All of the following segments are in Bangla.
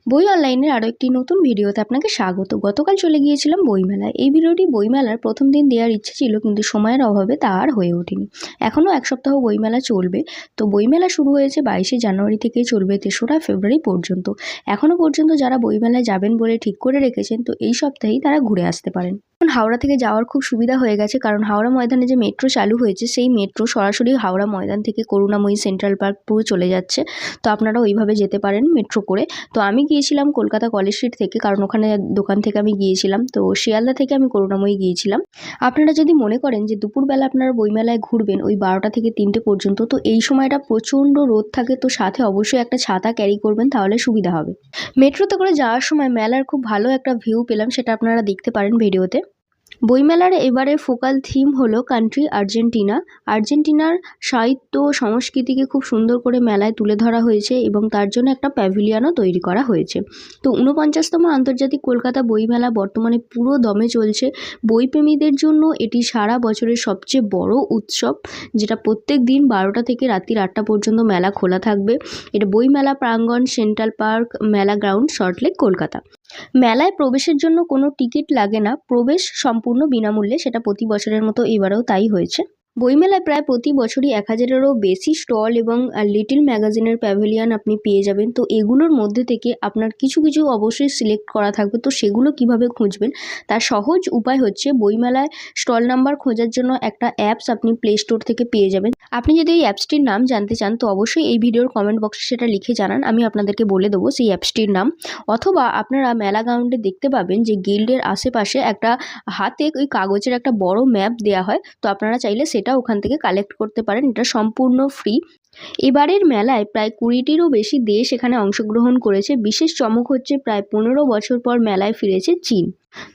বই অনলাইনের আরও একটি নতুন ভিডিওতে আপনাকে স্বাগত। গতকাল চলে গিয়েছিলাম বইমেলায়। এই ভিডিওটি বইমেলার প্রথম দিন দেওয়ার ইচ্ছে ছিল, কিন্তু সময়ের অভাবে তা আর হয়ে ওঠেনি। এখনও এক সপ্তাহ বইমেলা চলবে। তো বইমেলা শুরু হয়েছে 22শে জানুয়ারি থেকে, চলবে 3রা ফেব্রুয়ারি পর্যন্ত। এখনও পর্যন্ত যারা বইমেলায় যাবেন বলে ঠিক করে রেখেছেন, তো এই সপ্তাহেই তারা ঘুরে আসতে পারেন। এখন হাওড়া থেকে যাওয়ার খুব সুবিধা হয়ে গেছে, কারণ হাওড়া ময়দানে যে মেট্রো চালু হয়েছে, সেই মেট্রো সরাসরি হাওড়া ময়দান থেকে করুণাময়ী সেন্ট্রাল পার্ক পুরো চলে যাচ্ছে। তো আপনারা ওইভাবে যেতে পারেন মেট্রো করে। তো আমি গিয়েছিলাম কলকাতা কলেজ স্ট্রিট থেকে, কারণ ওখানে দোকান থেকে আমি গিয়েছিলাম। তো শিয়ালদা থেকে আমি করুণাময়ী গিয়েছিলাম। আপনারা যদি মনে করেন যে দুপুরবেলা আপনারা বইমেলায় ঘুরবেন ওই 12টা থেকে 3টে পর্যন্ত, তো এই সময়টা প্রচণ্ড রোদ থাকে, তো সাথে অবশ্যই একটা ছাতা ক্যারি করবেন, তাহলে সুবিধা হবে। মেট্রোতে করে যাওয়ার সময় মেলার খুব ভালো একটা ভিউ পেলাম, সেটা আপনারা দেখতে পারেন ভিডিওতে। বইমেলার এবারে ফোকাল থিম হলো কান্ট্রি আর্জেন্টিনা। আর্জেন্টিনার সাহিত্য সংস্কৃতিকে খুব সুন্দর করে মেলায় তুলে ধরা হয়েছে, এবং তার জন্য একটা প্যাভিলিয়নও তৈরি করা হয়েছে। তো 49তম আন্তর্জাতিক কলকাতা বইমেলা বর্তমানে পুরো দমে চলছে। বইপ্রেমীদের জন্য এটি সারা বছরের সবচেয়ে বড় উৎসব, যেটা প্রত্যেক দিন 12টা থেকে রাত্রি 8টা পর্যন্ত মেলা খোলা থাকবে। এটা বইমেলা প্রাঙ্গণ, সেন্ট্রাল পার্ক, মেলা গ্রাউন্ড, সল্টলেক, কলকাতা। মেলায় প্রবেশের জন্য কোনো টিকিট লাগে না, প্রবেশ সম্পূর্ণ বিনামূল্যে। সেটা প্রতি বছরের মতো এবারেও তাই হয়েছে। বইমেলায় প্রায় প্রতি বছরই 1000-এরও বেশি স্টল এবং লিটল ম্যাগাজিনের প্যাভিলিয়ন আপনি পেয়ে যাবেন। তো এগুলোর মধ্যে থেকে আপনার কিছু কিছু অবশ্যই সিলেক্ট করা থাকবে। তো সেগুলো কিভাবে খুঁজবেন, তার সহজ উপায় হচ্ছে বইমেলায় স্টল নাম্বার খোঁজার জন্য একটা অ্যাপস আপনি প্লে স্টোর থেকে পেয়ে যাবেন। আপনি যদি এই অ্যাপসটির নাম জানতে চান, তো অবশ্যই এই ভিডিওর কমেন্ট বক্সে সেটা লিখে জানান, আমি আপনাদেরকে বলে দেবো সেই অ্যাপসটির নাম। অথবা আপনারা মেলা গ্রাউন্ডে দেখতে পাবেন যে গিল্ডের আশেপাশে একটা হাতে ওই কাগজের একটা বড় ম্যাপ দেওয়া হয়। তো আপনারা চাইলে সেটা ওখান থেকে কালেক্ট করতে পারেন, এটা সম্পূর্ণ ফ্রি। এবারের মেলায় প্রায় 20টিরও বেশি দেশ এখানে অংশগ্রহণ করেছে। বিশেষ চমক হচ্ছে প্রায় 15 বছর পর মেলায় ফিরেছে চীন।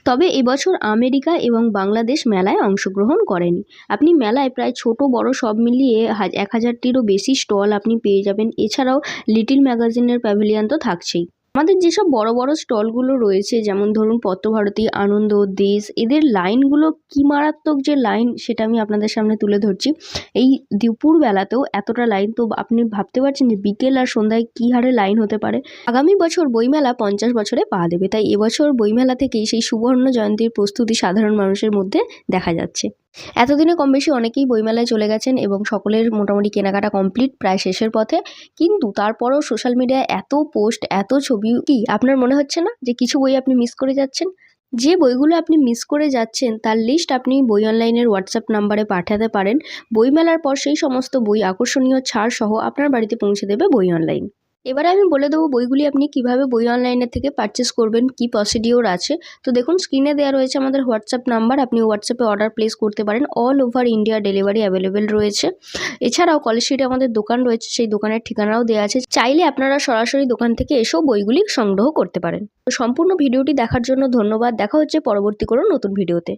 তবে এবছর আমেরিকা এবং বাংলাদেশ মেলায় অংশগ্রহণ করেনি। আপনি মেলায় প্রায় ছোট বড় সব মিলিয়ে 1000টিরও বেশি স্টল আপনি পেয়ে যাবেন। এছাড়াও লিটল ম্যাগাজিনের প্যাভিলিয়ন তো থাকছেই। আমাদের যেসব বড় বড় স্টলগুলো রয়েছে, যেমন ধরুন পত্রভারতী, আনন্দ, দেশ, এদের লাইনগুলো কি মারাত্মক যে লাইন, সেটা আমি আপনাদের সামনে তুলে ধরছি। এই দুপুরবেলাতেও এতটা লাইন, তো আপনি ভাবতে পারছেন যে বিকেল আর সন্ধ্যায় কী হারে লাইন হতে পারে। আগামী বছর বইমেলা 50 বছরে পা দেবে, তাই এবছর বইমেলা থেকেই সেই সুবর্ণ জয়ন্তীর প্রস্তুতি সাধারণ মানুষের মধ্যে দেখা যাচ্ছে। এতদিনে কম বেশি অনেকেই বইমেলায় চলে গেছেন এবং সকলের মোটামুটি কেনাকাটা কমপ্লিট, প্রায় শেষের পথে। কিন্তু তারপরও সোশ্যাল মিডিয়ায় এত পোস্ট, এত ছবি, কি আপনার মনে হচ্ছে না যে কিছু বই আপনি মিস করে যাচ্ছেন? যে বইগুলো আপনি মিস করে যাচ্ছেন তার লিস্ট আপনি বই অনলাইনের হোয়াটসঅ্যাপ নাম্বারে পাঠাতে পারেন। বইমেলার পর সেই সমস্ত বই আকর্ষণীয় ছাড় সহ আপনার বাড়িতে পৌঁছে দেবে বই অনলাইন। এবারে আমি বলে দেবো বইগুলি আপনি কিভাবে বই অনলাইনের থেকে পারচেস করবেন, কি প্রসিডিওর আছে। তো দেখুন, স্ক্রিনে দেওয়া রয়েছে আমাদের হোয়াটসঅ্যাপ নাম্বার। আপনি হোয়াটসঅ্যাপে অর্ডার প্লেস করতে পারেন। All over India delivery available রয়েছে। এছাড়াও কলেজ স্ট্রিটে আমাদের দোকান রয়েছে, সেই দোকানের ঠিকানাও দেওয়া আছে। চাইলে আপনারা সরাসরি দোকান থেকে এসেও বইগুলি সংগ্রহ করতে পারেন। তো সম্পূর্ণ ভিডিওটি দেখার জন্য ধন্যবাদ। দেখা হচ্ছে পরবর্তী কোনো নতুন ভিডিওতে।